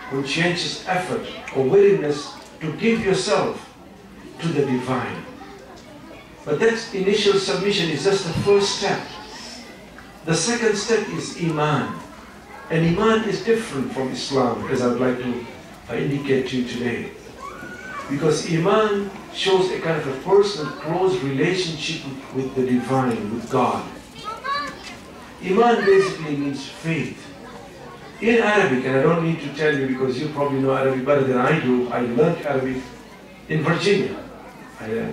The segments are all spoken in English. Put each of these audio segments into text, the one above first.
conscientious effort or willingness to give yourself to the divine. But that initial submission is just the first step. The second step is Iman. And Iman is different from Islam, as I would like to indicate to you today. Because Iman shows a kind of a personal, close relationship with the divine, with God. Iman basically means faith. In Arabic, and I don't need to tell you because you probably know Arabic better than I do, I learned Arabic in Virginia.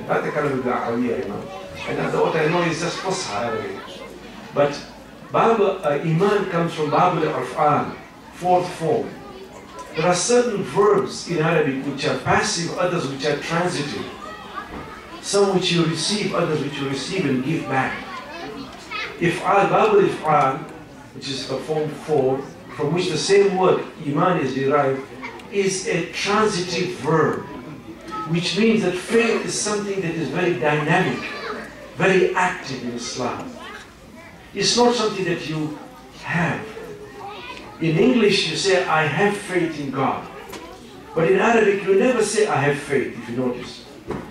Not the kind of Arabic, you know. And what I know is just Fusha Arabic. But Iman comes from Bab al-Af'al, fourth form. There are certain verbs in Arabic which are passive, others which are transitive. Some which you receive, others which you receive and give back. If'al, Bab al-If'al, which is the form 4, from which the same word, Iman, is derived, is a transitive verb, which means that faith is something that is very dynamic, very active in Islam. It's not something that you have. In English, you say, I have faith in God. But in Arabic, you never say, I have faith, if you notice.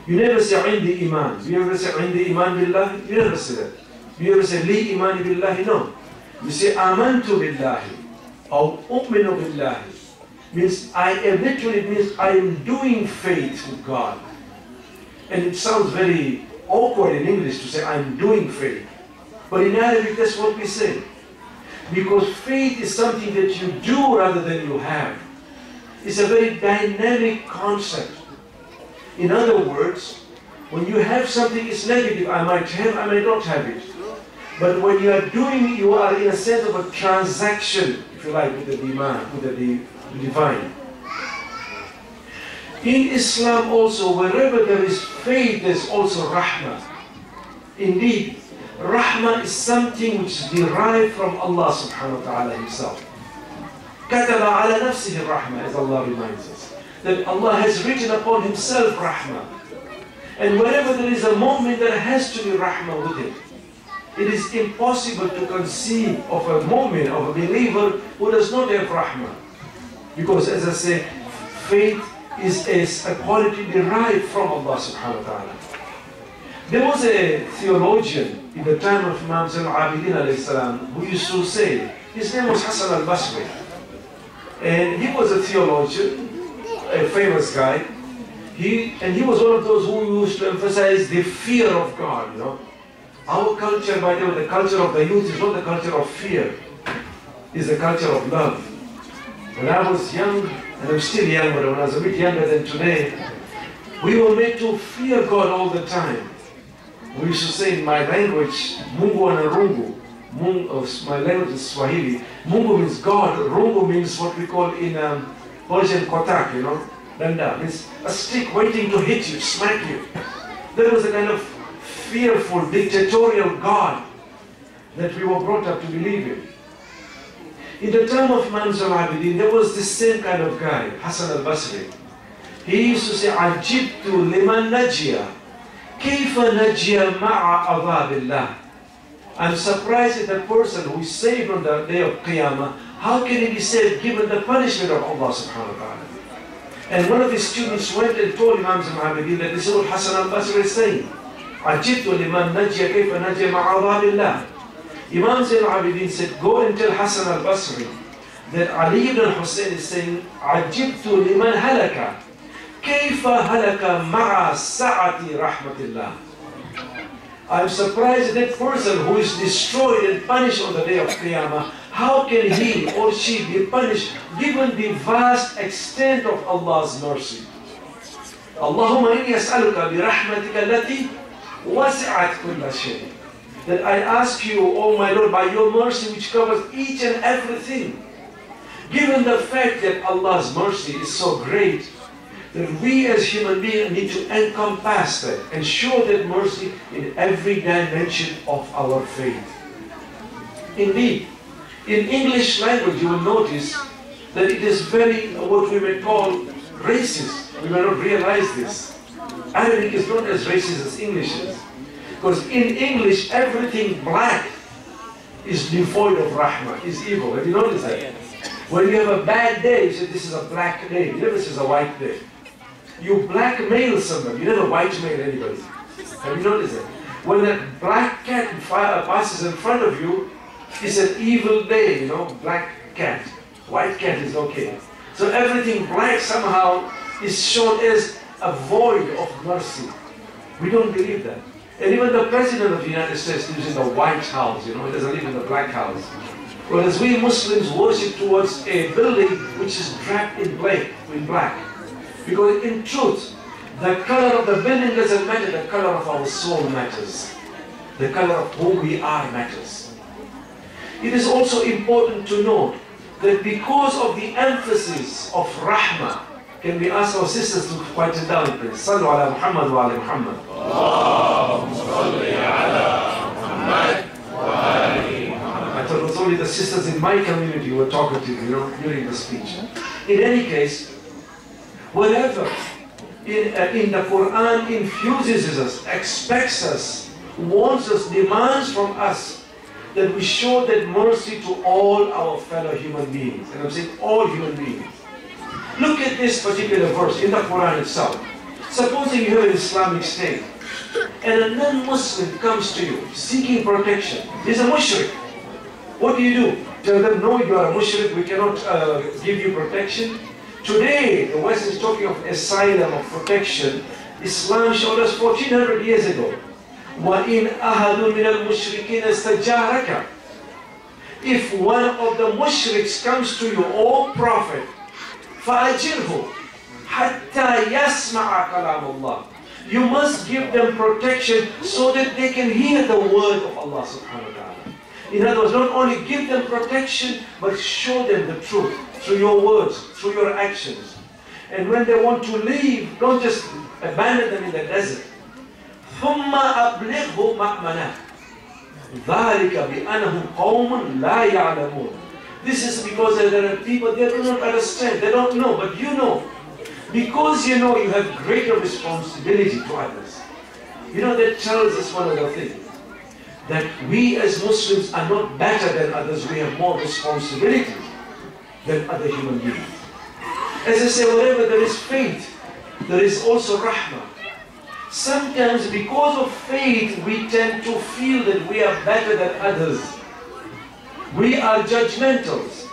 You never say, Indi Iman. You ever say, Indi Iman Billah? You never say that. You ever say, Li Imani Billahi? No. You say, Amantu Billahi. Or U'minu Billahi. Literally means I am doing faith with God. And it sounds very awkward in English to say, I'm doing faith. But in Arabic, that's what we say. Because faith is something that you do rather than you have. It's a very dynamic concept. In other words, when you have something, it's negative. I might have, I may not have it. But when you are doing it, you are in a sense of a transaction, if you like, with the divine, In Islam also, wherever there is faith, there's also rahmah. Indeed, rahmah is something which is derived from Allah subhanahu wa ta'ala himself. كَتَبَ عَلَى نَفْسِهِ الرَّحْمَةِ, as Allah reminds us. That Allah has written upon himself rahmah. And wherever there is a moment, there has to be rahmah with it. It is impossible to conceive of a moment of a believer who does not have rahmah. Because as I say, faith is a quality derived from Allah subhanahu wa ta'ala. There was a theologian in the time of Imam Al-Abidin alayhi salam who used to say, his name was Hassan al-Basri. And he was a theologian, a famous guy. He was one of those who used to emphasize the fear of God, you know. Our culture, by the way, the culture of the youth is not the culture of fear. It's the culture of love. When I was young, and I'm still young, but when I was a bit younger than today, we were made to fear God all the time. We used to say in my language, Mungu and Rungu. My language is Swahili. Mungu means God. Rungu means what we call in Persian kotak, you know. Danda means a stick waiting to hit you, smack you. There was a kind of fearful, dictatorial God that we were brought up to believe in. In the time of Imam Al-Abidin, there was this same kind of guy, Hassan al-Basri. He used to say, عَجِبْتُ لِمَنْ نَجِيَ كَيْفَ نَجِيَ مَعَ عَذَابِ اللَّهِ. I'm surprised at the person who is saved on the day of Qiyamah. How can he be saved given the punishment of Allah subhanahu wa ta'ala? And one of his students went and told Imam Al-Abidin that this is what Hassan al-Basri is saying. عَجِبْتُ لِمَنْ نَجِيَ كَيْفَ نَجِيَ مَعَ عَذَابِ اللَّهِ. Imam Al-Abidin said, go and tell Hassan al-Basri that Ali ibn Hussein is saying, عَجِبْتُ لِمَنْ هَلَكَ كَيْفَ هَلَكَ مَعَ سَعَةِ رَحْمَةِ اللَّهِ. I'm surprised at that person who is destroyed and punished on the day of Qiyamah. How can he or she be punished given the vast extent of Allah's mercy? Allahumma inni as'aluka bi rahmatika allati wasi'at kulla shay. That I ask you, oh my Lord, by your mercy which covers each and everything. Given the fact that Allah's mercy is so great, that we as human beings need to encompass that and show that mercy in every dimension of our faith. Indeed, in English language you will notice that it is very, what we may call, racist. We may not realize this. Arabic is not as racist as English is. Because in English, everything black is devoid of rahmah, is evil. Have you noticed that? When you have a bad day, you say this is a black day. You never say it's a white day. You blackmail somebody. You never white-mail anybody. Have you noticed that? When that black cat passes in front of you, it's an evil day, you know, black cat. White cat is okay. So everything black somehow is shown as a void of mercy. We don't believe that. And even the President of the United States lives in the White House, you know, he doesn't live in the Black House. Whereas we Muslims worship towards a building which is draped in black. Because in truth, the color of the building doesn't matter, the color of our soul matters. The color of who we are matters. It is also important to note that because of the emphasis of rahmah, can we ask our sisters to quiet it down, please? Sallu ala Muhammad wa ala Muhammad. Allahumma salli ala Muhammad wa ala Muhammad. I thought it was only the sisters in my community who were talking to you know, during the speech. In any case, whatever in the Quran infuses us, expects us, wants us, demands from us that we show that mercy to all our fellow human beings. And I'm saying all human beings. Look at this particular verse in the Quran itself. Supposing you have an Islamic state and a non-Muslim comes to you seeking protection. He's a mushrik. What do? Tell them, no, you are a mushrik, we cannot give you protection. Today, the West is talking of asylum, of protection. Islam showed us 1400 years ago. وَإِنْ أَحَدٌ مِنَ الْمُشْرِكِينَ اسْتَجَارَكَ. If one of the mushriks comes to you, O Prophet, فَأَجِرْهُ حَتَّى يَسْمَعَ كَلَامَ اللَّهِ. You must give them protection so that they can hear the word of Allah subhanahu wa ta'ala. In other words, not only give them protection, but show them the truth through your words, through your actions. And when they want to leave, don't just abandon them in the desert. ثُمَّ أَبْلِغْهُ مَأْمَنَهُ ذَلِكَ بِأَنَّهُمْ قَوْمٌ لَا يَعْلَمُونَ. This is because there are people, they do not understand, they don't know, but you know. Because you know, you have greater responsibility to others. You know, that tells us one other thing. That we as Muslims are not better than others, we have more responsibility than other human beings. As I say, wherever there is faith, there is also rahmah. Sometimes because of faith, we tend to feel that we are better than others. We are judgmentals.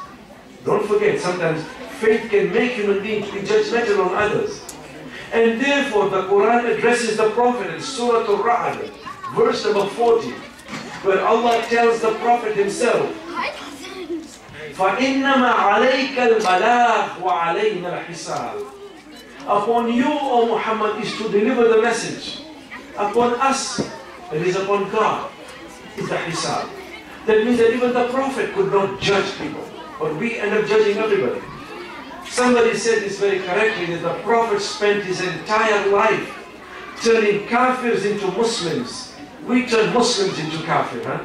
Don't forget, sometimes faith can make human beings to be judgmental on others. And therefore, the Quran addresses the Prophet in Surah Al-Ra'd, verse number 40, where Allah tells the Prophet himself, فَإِنَّمَا عَلَيْكَ الْبَلَاغُ وَعَلَيْنَا الْحِسَابُ. Upon you, O Muhammad, is to deliver the message. Upon us, it is upon God, is the hisab. That means that even the Prophet could not judge people, but we end up judging everybody. Somebody said this very correctly, that the Prophet spent his entire life turning kafirs into Muslims. We turn Muslims into kafir, huh?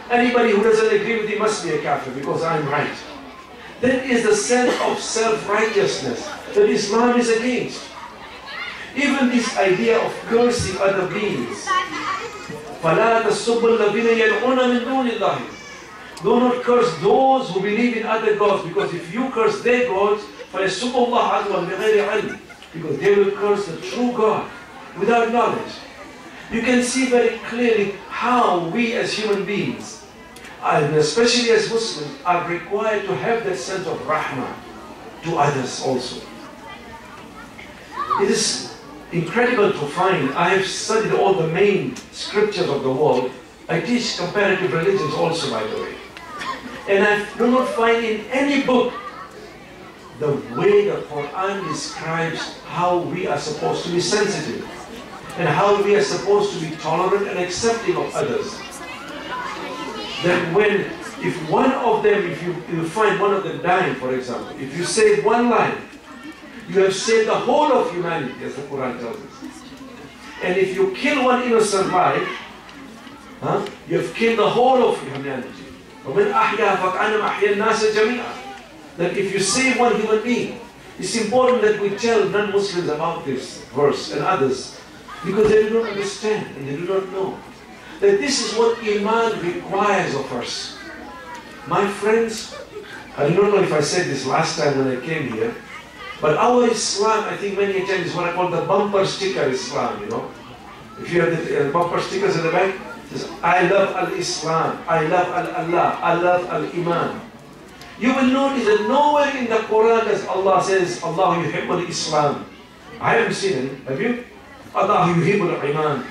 Anybody who doesn't agree with me must be a kafir because I'm right. That is the sense of self-righteousness that Islam is against. Even this idea of cursing other beings. فَلَا تَسُبُّ الَّذِينَ يَدْعُونَ مِن دُونِ اللَّهِ. Do not curse those who believe in other gods, because if you curse their gods, فَيَسُبُّ اللَّهَ عَدْوًا بِغَيْرِ عِلْمٍ, because they will curse the true God without knowledge. You can see very clearly how we as human beings, and especially as Muslims, are required to have that sense of rahmah to others also. It is incredible to find, I have studied all the main scriptures of the world. I teach comparative religions also, by the way. And I do not find in any book the way the Quran describes how we are supposed to be sensitive and how we are supposed to be tolerant and accepting of others. That when, if one of them, if you find one of them dying, for example, if you say one line, you have saved the whole of humanity, as the Quran tells us. And if you kill one innocent life, you have killed the whole of humanity. That if you save one human being, it's important that we tell non-Muslims about this verse and others, because they do not understand and they do not know that this is what Iman requires of us. My friends, I don't know if I said this last time when I came here, but our Islam, I think many times, is what I call the bumper sticker Islam, you know. If you have the bumper stickers in the back, it says, I love Al-Islam, I love Al-Allah, I love Al-Iman. You will notice that nowhere in the Quran does Allah says, Allah yuhibbul Islam. I haven't seen it, have you? Allah yuhibbul Iman.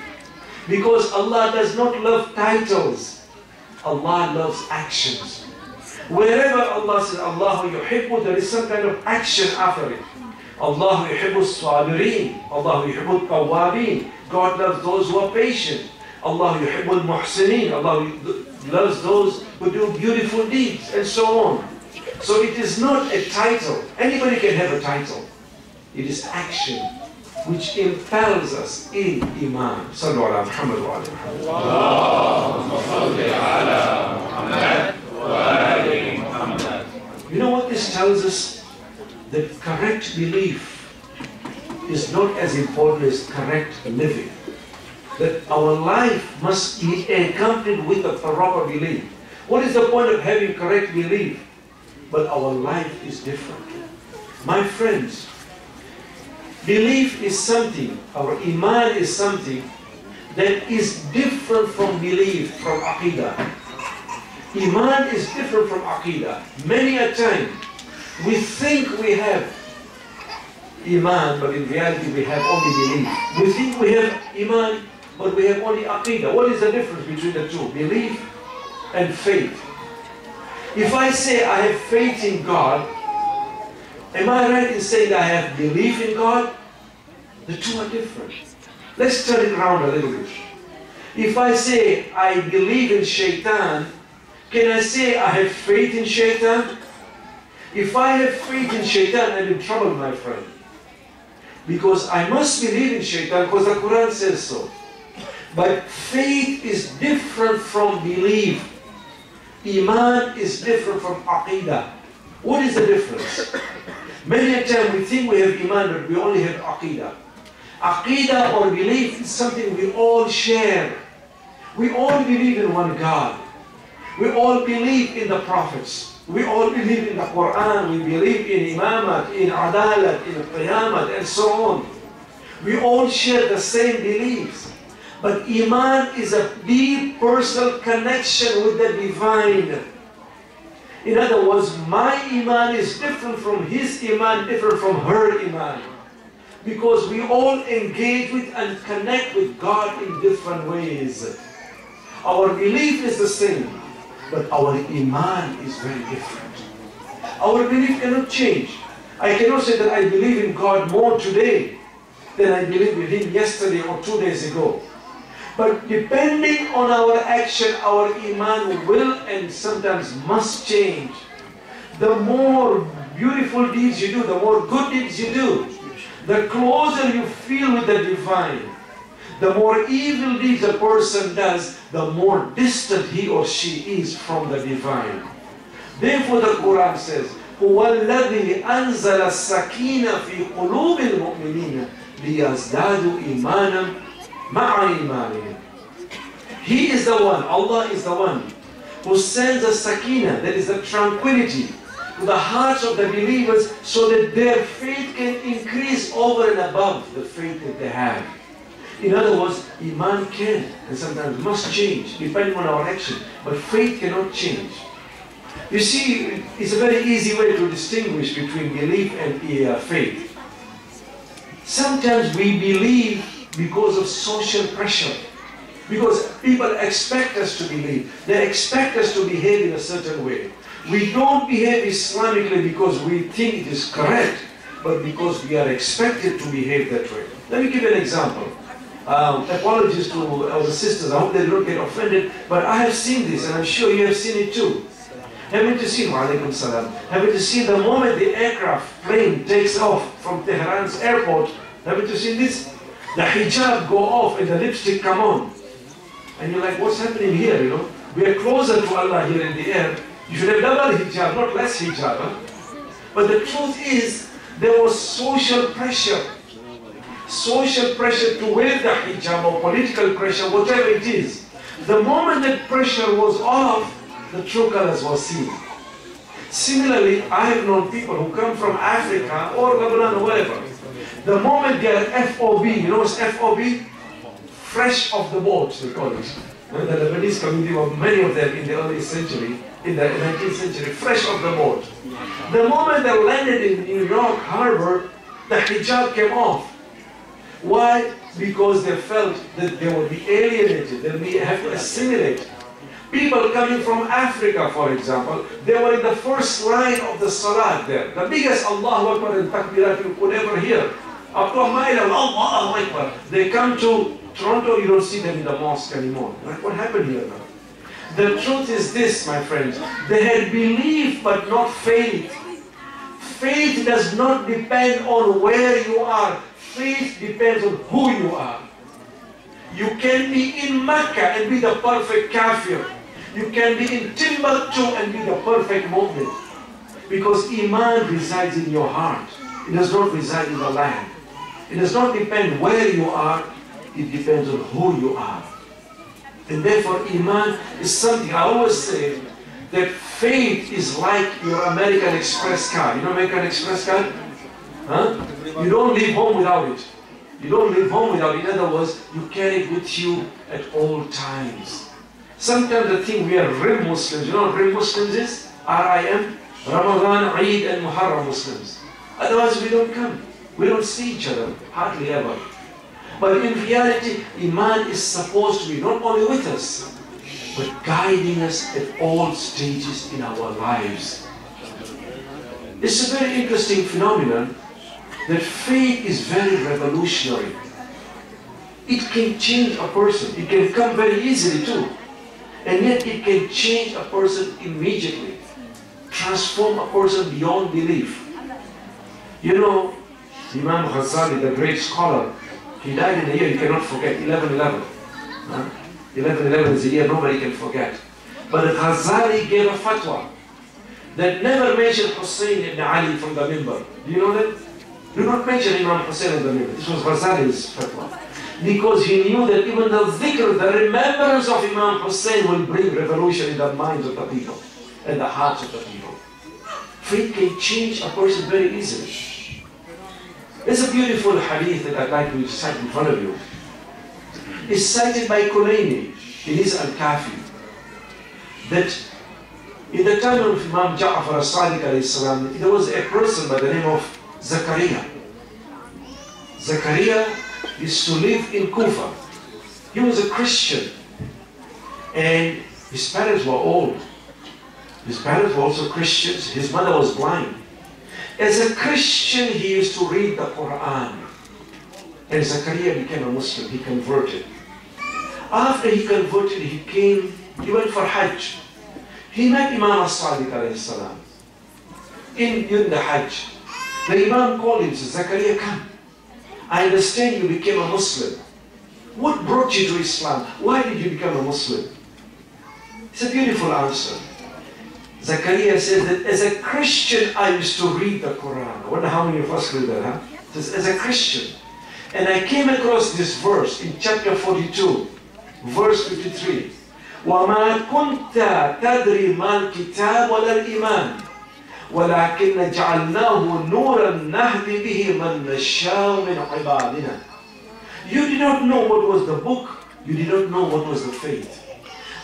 Because Allah does not love titles. Allah loves actions. Wherever Allah says, Allah yuhibbu, there is some kind of action after it. Allah yuhibbu sabirin. Allah yuhibbu tawabin. God loves those who are patient. Allah yuhibbu muhsinin. Allah loves those who do beautiful deeds, and so on. So it is not a title. Anybody can have a title. It is action which impels us in Iman. Sallu ala Muhammad wa ala Muhammad. Allahumma salli ala Muhammad wa ala Muhammad. You know what this tells us? That correct belief is not as important as correct living. That our life must be accompanied with a proper belief. What is the point of having correct belief? But our life is different. My friends, belief is something, our Iman is something that is different from belief, from Aqidah. Iman is different from Aqidah. Many a time, we think we have Iman, but in reality we have only belief. We think we have Iman, but we have only Aqidah. What is the difference between the two? Belief and faith. If I say I have faith in God, am I right in saying that I have belief in God? The two are different. Let's turn it around a little bit. If I say I believe in Shaitan, can I say I have faith in Shaitan? If I have faith in Shaitan, I'm in trouble, my friend. Because I must believe in Shaitan because the Quran says so. But faith is different from belief. Iman is different from Aqidah. What is the difference? Many a time we think we have Iman, but we only have Aqidah. Aqidah or belief is something we all share. We all believe in one God. We all believe in the prophets. We all believe in the Quran. We believe in Imamat, in Adalat, in Qiyamat, and so on. We all share the same beliefs. But Iman is a deep personal connection with the divine. In other words, my Iman is different from his Iman, different from her Iman. Because we all engage with and connect with God in different ways. Our belief is the same, but our Iman is very different. Our belief cannot change. I cannot say that I believe in God more today than I believed in him yesterday or 2 days ago. But depending on our action, our Iman will and sometimes must change. The more beautiful deeds you do, the more good deeds you do, the closer you feel with the divine. The more evil deeds a person does, the more distant he or she is from the divine. Therefore the Quran says, هُوَ الَّذِي أَنزَلَ السَّكِينَةَ فِي قُلُوبِ الْمُؤْمِنِينَ لِيَزْدَادُوا إِيمَانًا مَعَ إِيمَانِهِمْ. He is the one, Allah is the one, who sends a sakina, that is the tranquility, to the hearts of the believers so that their faith can increase over and above the faith that they have. In other words, Iman can and sometimes must change depending on our action, but faith cannot change. You see, it's a very easy way to distinguish between belief and faith. Sometimes we believe because of social pressure. Because people expect us to believe. They expect us to behave in a certain way. We don't behave Islamically because we think it is correct, but because we are expected to behave that way. Let me give you an example. Apologies to our sisters. I hope they don't get offended, but I have seen this, and I'm sure you have seen it too. Having to see, Walaikum Salam, having to see the moment the aircraft plane takes off from Tehran's airport, having to see this, the hijab go off and the lipstick come on. And you're like, what's happening here, you know? We are closer to Allah here in the air. You should have double hijab, not less hijab. Huh? But the truth is, there was social pressure. Social pressure to wear the hijab or political pressure, whatever it is. The moment that pressure was off, the true colors were seen. Similarly, I have known people who come from Africa or Lebanon or wherever. The moment they are FOB, you know what's FOB? Fresh off the boat, they call it. And the Lebanese community were many of them in the early century, in the 19th century, fresh off the boat. The moment they landed in New York Harbor, the hijab came off. Why? Because they felt that they would be alienated, they would have to assimilate. People coming from Africa, for example, they were in the first line of the salat there. The biggest Allahu Akbar and takbirat you could ever hear. Up to a mile of Allahu Akbar. They come to Toronto, you don't see them in the mosque anymore. Like, what happened here now? The truth is this, my friends. They had belief but not faith. Faith does not depend on where you are. Faith depends on who you are. You can be in Mecca and be the perfect kafir. You can be in Timbuktu and be the perfect mu'min. Because Iman resides in your heart. It does not reside in the land. It does not depend where you are. It depends on who you are. And therefore Iman is something, I always say, that faith is like your American Express card. You know American Express card? Huh? You don't leave home without it. You don't leave home without it. In other words, you carry it with you at all times. Sometimes they think we are real Muslims. You know what real Muslims is? R-I-M, Ramadan, Eid and Muharram Muslims. Otherwise we don't come. We don't see each other, hardly ever. But in reality, Iman is supposed to be not only with us, but guiding us at all stages in our lives. It's a very interesting phenomenon that faith is very revolutionary. It can change a person. It can come very easily too. And yet it can change a person immediately. Transform a person beyond belief. You know, Imam Ghazali, the great scholar, he died in a year you cannot forget, 11/11. 11/11 is a year nobody can forget. But Ghazali gave a fatwa that never mentioned Hussein ibn Ali from the minbar. Do you know that? Do not mention Imam Hussein in the minbar. This was Ghazali's fatwa. Because he knew that even the dhikr, the remembrance of Imam Hussein will bring revolution in the minds of the people and the hearts of the people. Faith can change a person very easily. There's a beautiful hadith that I'd like to cite in front of you. It's cited by Kulaini in his Al-Kafi, that in the time of Imam Ja'far as-Sadiq alayhi salam, there was a person by the name of Zakaria. Zakaria used to live in Kufa. He was a Christian and his parents were old. His parents were also Christians. His mother was blind. As a Christian, he used to read the Quran. And Zakaria became a Muslim. He converted. After he converted, he went for Hajj. He met Imam as-Sadiq alayhi salam in the Hajj. The Imam called him and said, Zakaria, come. I understand you became a Muslim. What brought you to Islam? Why did you become a Muslim? It's a beautiful answer. Zakaria says that as a Christian, I used to read the Quran. I wonder how many of us read that, huh? It says, as a Christian. And I came across this verse in chapter 42, verse 53. وَمَا كُنْتَ تَدْرِي مَا الْكِتَابُ وَلَا الْإِيمَانِ وَلَكِنَّ جَعَلْنَاهُ نُورًا نَهْدِي بِهِ مَنْ نَشَاءُ مِنْ عِبَادِنَا. You did not know what was the book. You did not know what was the faith.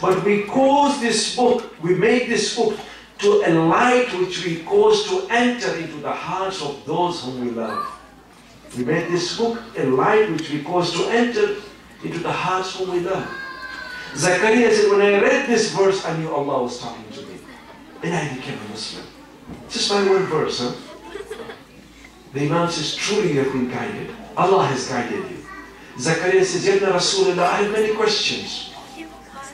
But we caused this book, we made this book to a light which we caused to enter into the hearts of those whom we love. We made this book a light which we caused to enter into the hearts whom we love. Zakaria said, when I read this verse, I knew Allah was talking to me. And I became a Muslim. Just by one verse, huh? The Imam says, truly you have been guided. Allah has guided you. Zakaria says, Ya Rasulullah, I have many questions.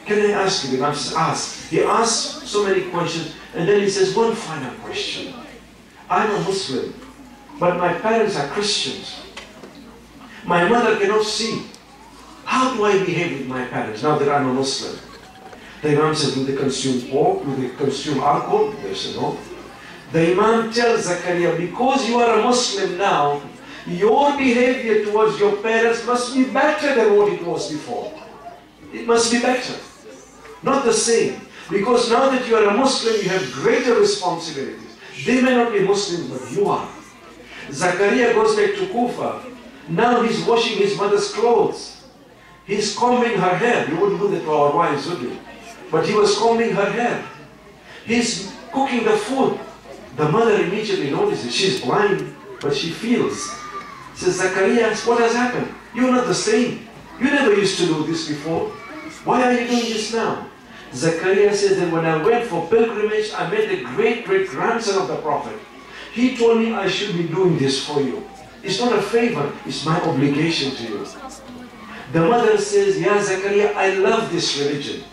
Can I ask you? The Imam says, ask. He asks so many questions, and then he says, one final question. I'm a Muslim, but my parents are Christians. My mother cannot see. How do I behave with my parents now that I'm a Muslim? The Imam says, do they consume pork? Do they consume alcohol? They say, no. The Imam tells Zakaria, because you are a Muslim now, your behavior towards your parents must be better than what it was before. It must be better. Not the same. Because now that you are a Muslim, you have greater responsibilities. They may not be Muslims, but you are. Zakaria goes back to Kufa. Now he's washing his mother's clothes. He's combing her hair. We wouldn't do that to our wives, would we? But he was combing her hair. He's cooking the food. The mother immediately notices. She's blind, but she feels. Says, Zacharias, what has happened? You're not the same. You never used to do this before. Why are you doing this now? Zacharias says that when I went for pilgrimage, I met a great-great-grandson of the Prophet. He told me I should be doing this for you. It's not a favor, it's my obligation to you. The mother says, Ya Zakaria, I love this religion.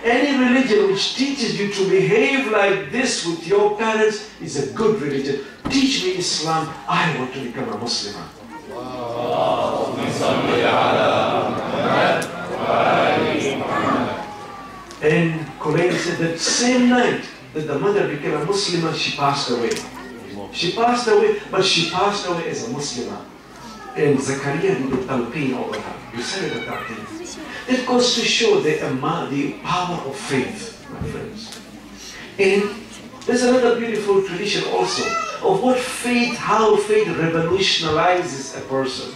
Any religion which teaches you to behave like this with your parents is a good religion. Teach me Islam, I want to become a Muslim. And Quraysh said that same night that the mother became a Muslimah, she passed away. She passed away, but she passed away as a Muslimah. And Zakaria did the talqeen over her. You said the talqeen. It goes to show the power of faith, my friends. And there's another beautiful tradition also of what faith, how faith revolutionizes a person.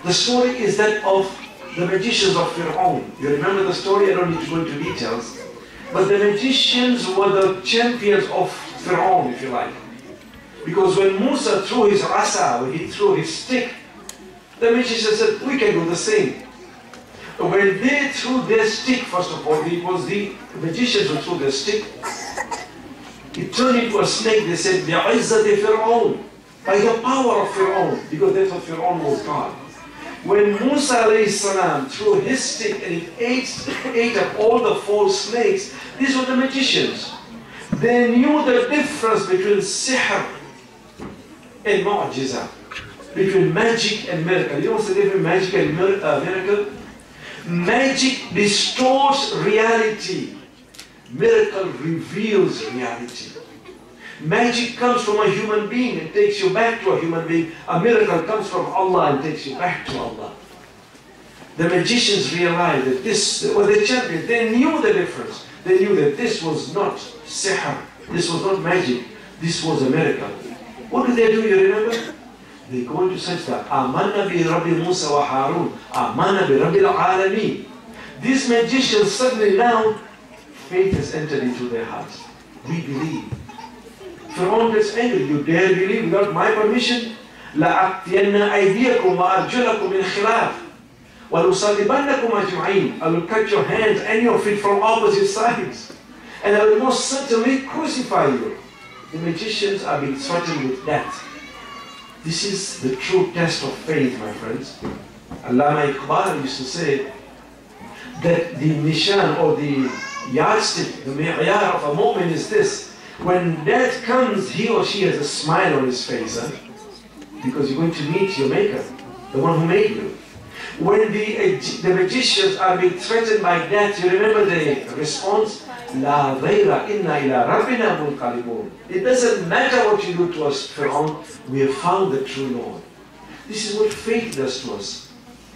The story is that of the magicians of Fir'aun. You remember the story? I don't need to go into details. But the magicians were the champions of Fir'aun, if you like. Because when Musa threw his asa, when he threw his stick, the magicians said, we can do the same. When they threw their stick, first of all, it was the magicians who threw their stick. It turned into a snake. They said, بِعِزَّةِ فِرْعَوْنَ, by the power of Fir'aun, because that's what Fir'aun was God. When Musa alayhi salam threw his stick and it ate up all the false snakes, these were the magicians. They knew the difference between sihr and mu'jiza, between magic and miracle. You know what's the difference between magic and miracle? Magic distorts reality. Miracle reveals reality. Magic comes from a human being and takes you back to a human being. A miracle comes from Allah and takes you back to Allah. The magicians realized that this was the champion. They knew the difference. They knew that this was not sihr. This was not magic. This was a miracle. What did they do, you remember? They go into sajda. Amanna bi Rabbi Musa wa Harun. Amanna bi Rabbi al-Alameen. These magicians suddenly now, faith has entered into their hearts. We believe. Fir'aun gets angry. You dare believe without my permission? لَأَقْتِيَنَّ أَيْدِيَكُمْ وَأَرْجُلَكُمْ مِنْ خِلَافٍ وَلُصَلِّبَنَّكُمْ أَجْمَعِينَ. I will cut your hands and your feet from opposite sides. And I will most certainly crucify you. The magicians are being threatened with death. This is the true test of faith, my friends. Allama Iqbal used to say that the nishan or the yardstick, the mi'yar of a mu'min is this. When death comes, he or she has a smile on his face, because you're going to meet your maker, the one who made you. When the magicians are being threatened by death, you remember the response? La ghayra inna ila rabbina munqalibun. It doesn't matter what you do to us, Fir'aun, we have found the true Lord. This is what faith does to us.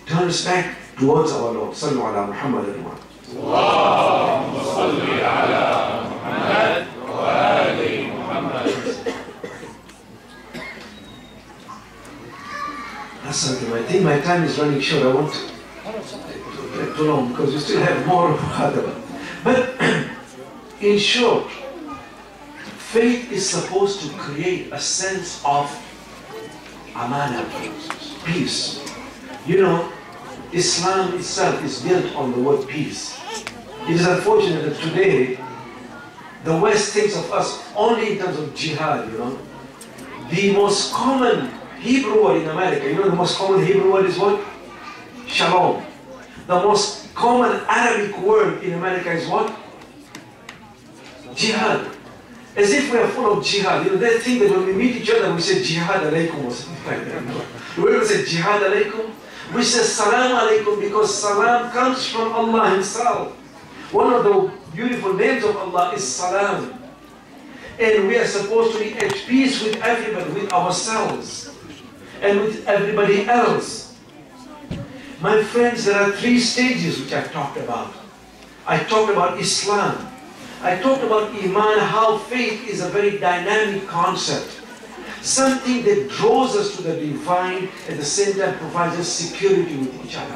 Turn us back towards our Lord. Sallu ala Muhammad wa Allahumma salli ala Muhammad wa ali Muhammad. I think my time is running short. I won't take too long because you still have more of Hadaba. But in short, faith is supposed to create a sense of amana, peace. You know, Islam itself is built on the word peace. It is unfortunate that today, the West thinks of us only in terms of jihad, you know. The most common Hebrew word in America, you know the most common Hebrew word is what? Shalom. The most common Arabic word in America is what? Jihad. As if we are full of jihad. You know, they think that when we meet each other, we say jihad alaikum or something like that. We ever say jihad alaikum? We say salam alaikum because salam comes from Allah Himself. One of the beautiful names of Allah is salam. And we are supposed to be at peace with everybody, with ourselves, and with everybody else. My friends, there are 3 stages which I've talked about. I talked about Islam. I talked about Iman, how faith is a very dynamic concept. Something that draws us to the divine, at the same time provides us security with each other.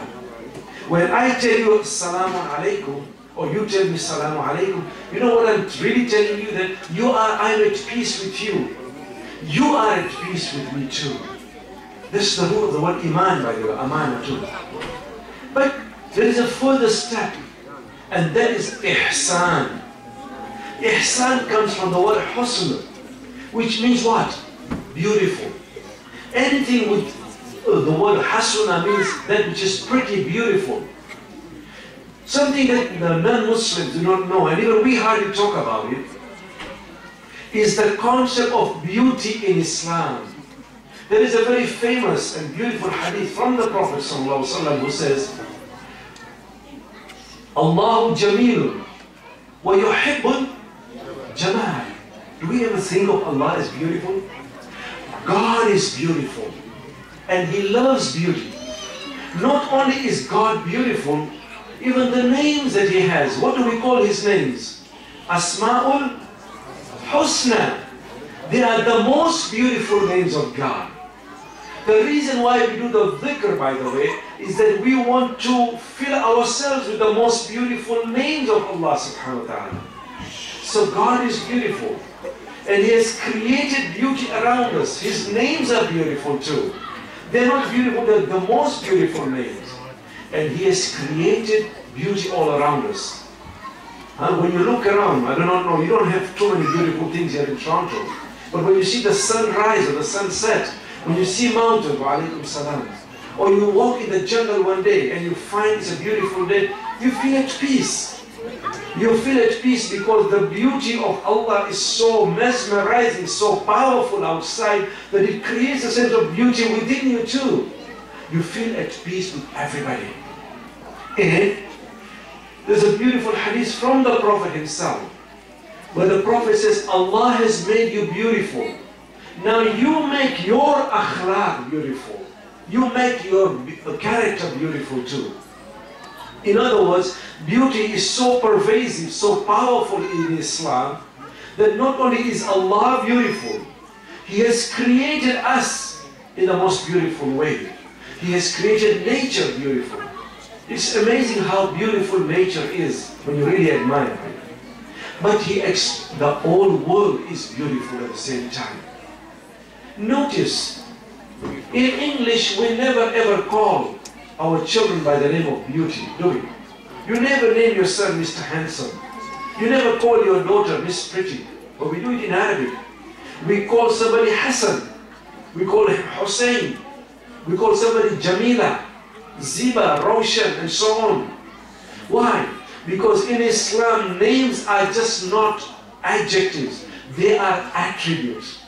When I tell you Assalamu alaikum, or you tell me Assalamu alaikum, you know what I'm really telling you? That I'm at peace with you. You are at peace with me too. This is the root of the word Iman, by the way, Amana too. But there is a further step, and that is Ihsan. Ihsan comes from the word Husn, which means what? Beautiful. Anything with the word Hasuna means that which is pretty beautiful. Something that the non-Muslims do not know, and even we hardly talk about it, is the concept of beauty in Islam. There is a very famous and beautiful hadith from the Prophet ﷺ who says, Allahu Jameel wa yuhibbul Jamal. Do we ever think of Allah as beautiful? God is beautiful and He loves beauty. Not only is God beautiful, even the names that He has. What do we call His names? Asma'ul Husna. They are the most beautiful names of God. The reason why we do the dhikr, by the way, is that we want to fill ourselves with the most beautiful names of Allah subhanahu wa ta'ala. So God is beautiful. And He has created beauty around us. His names are beautiful too. They're not beautiful, they're the most beautiful names. And He has created beauty all around us. When you look around, I do not know, you don't have too many beautiful things here in Toronto. But when you see the sunrise or the sunset, when you see mountains, wa alaikum salam, or you walk in the jungle one day and you find it's a beautiful day, you feel at peace. You feel at peace because the beauty of Allah is so mesmerizing, so powerful outside that it creates a sense of beauty within you too. You feel at peace with everybody. And there's a beautiful hadith from the Prophet himself, where the Prophet says, Allah has made you beautiful. Now you make your akhlaq beautiful. You make your character beautiful too. In other words, beauty is so pervasive, so powerful in Islam, that not only is Allah beautiful, He has created us in the most beautiful way. He has created nature beautiful. It's amazing how beautiful nature is when you really admire it. But the whole world is beautiful at the same time. Notice, in English we never ever call our children by the name of beauty, do we? You never name your son Mr. Handsome. You never call your daughter Miss Pretty. But we do it in Arabic. We call somebody Hassan. We call him Hussein. We call somebody Jamila, Ziba, Roshan, and so on. Why? Because in Islam, names are just not adjectives. They are attributes.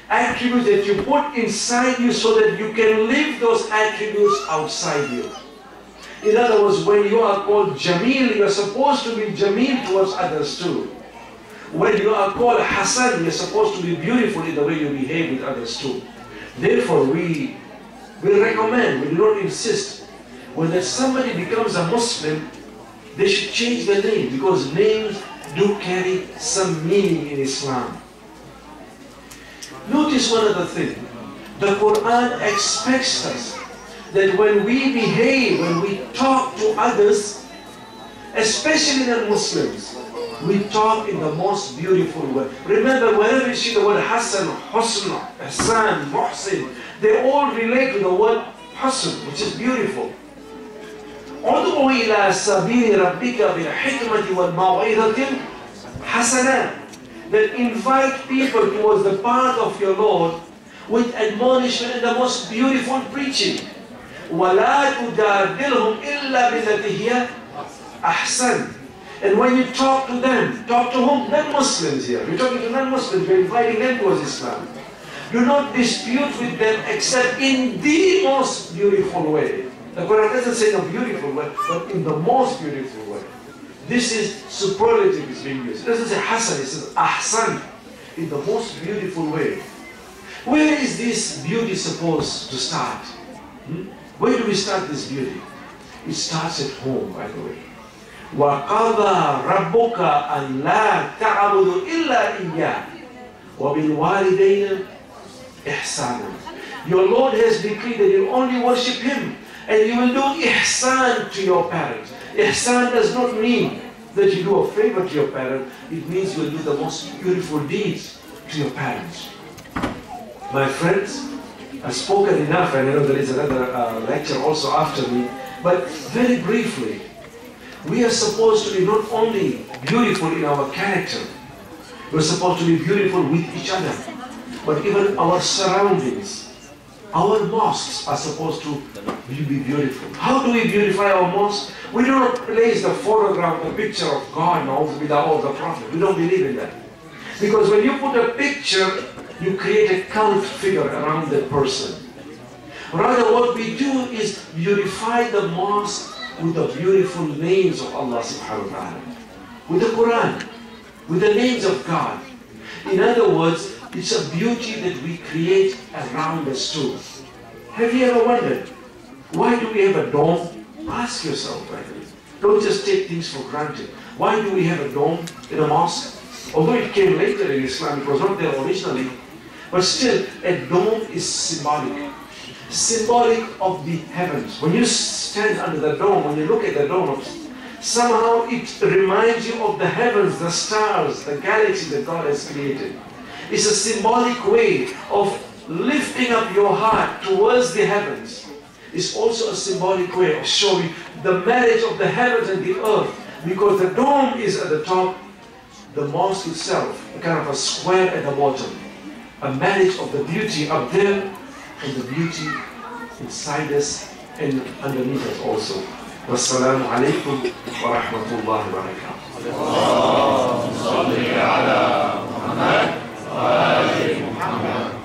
Attributes that you put inside you so that you can live those attributes outside you. In other words, when you are called Jameel, you are supposed to be Jameel towards others too. When you are called Hassan, you are supposed to be beautiful in the way you behave with others too. Therefore, we recommend, we do not insist, when somebody becomes a Muslim, they should change their name, because names do carry some meaning in Islam. Notice one other thing. The Quran expects us that when we behave, when we talk to others, especially non-Muslims, we talk in the most beautiful way. Remember, whenever you see the word Hassan, Husn, Hassan, Muhsin, they all relate to the word Husn, which is beautiful. عُدْعُ إِلَىٰ سَبِيلِ رَبِّكَ بِالْحِكْمَةِ وَالْمَوْعِظَةِ حَسَنَةٍ. That invite people towards the path of your Lord with admonishment and the most beautiful preaching. وَلَا تُجَادِلْهُمْ إِلَّا بِالَّتِي هِيَ أَحْسَنُ. And when you talk to them, talk to whom? Non-Muslims here. You're talking to non-Muslims, you're inviting them towards Islam. Do not dispute with them except in the most beautiful way. The Quran doesn't say in a beautiful way, but in the most beautiful way. This is superlative is being used. It doesn't say Hasan, it says Ahsan, in the most beautiful way. Where is this beauty supposed to start? Where do we start this beauty? It starts at home, by the way. وَقَضَى رَبُّكَ أَنْ لَا تَعْبُدُوا إِلَّا إِيَّاهُ وَبِالْوَالِدَيْنِ إِحْسَانًا. Your Lord has decreed that you only worship Him and you will do ihsan to your parents. Ihsan does not mean that you do a favor to your parents. It means you will do the most beautiful deeds to your parents. My friends, I've spoken enough, and I know there is another lecture also after me, but very briefly, we are supposed to be not only beautiful in our character, we're supposed to be beautiful with each other, but even our surroundings. Our mosques are supposed to be beautiful. How do we beautify our mosques? We do not place the photograph, the picture of God now with all the Prophet. We don't believe in that. Because when you put a picture, you create a cult figure around that person. Rather, what we do is beautify the mosque with the beautiful names of Allah subhanahu wa ta'ala, with the Quran, with the names of God. In other words, it's a beauty that we create around us too. Have you ever wondered, why do we have a dome? Ask yourself, right? Don't just take things for granted. Why do we have a dome in a mosque? Although it came later in Islam, it was not there originally, but still, a dome is symbolic. Symbolic of the heavens. When you stand under the dome, when you look at the dome, somehow it reminds you of the heavens, the stars, the galaxy that God has created. It's a symbolic way of lifting up your heart towards the heavens. It's also a symbolic way of showing the marriage of the heavens and the earth. Because the dome is at the top, the mosque itself, a kind of a square at the bottom. A marriage of the beauty up there and the beauty inside us and underneath us also. Wassalamu alaikum wa rahmatullahi wa barakatuh. Allahumma salli ala Muhammad wa ali Muhammad.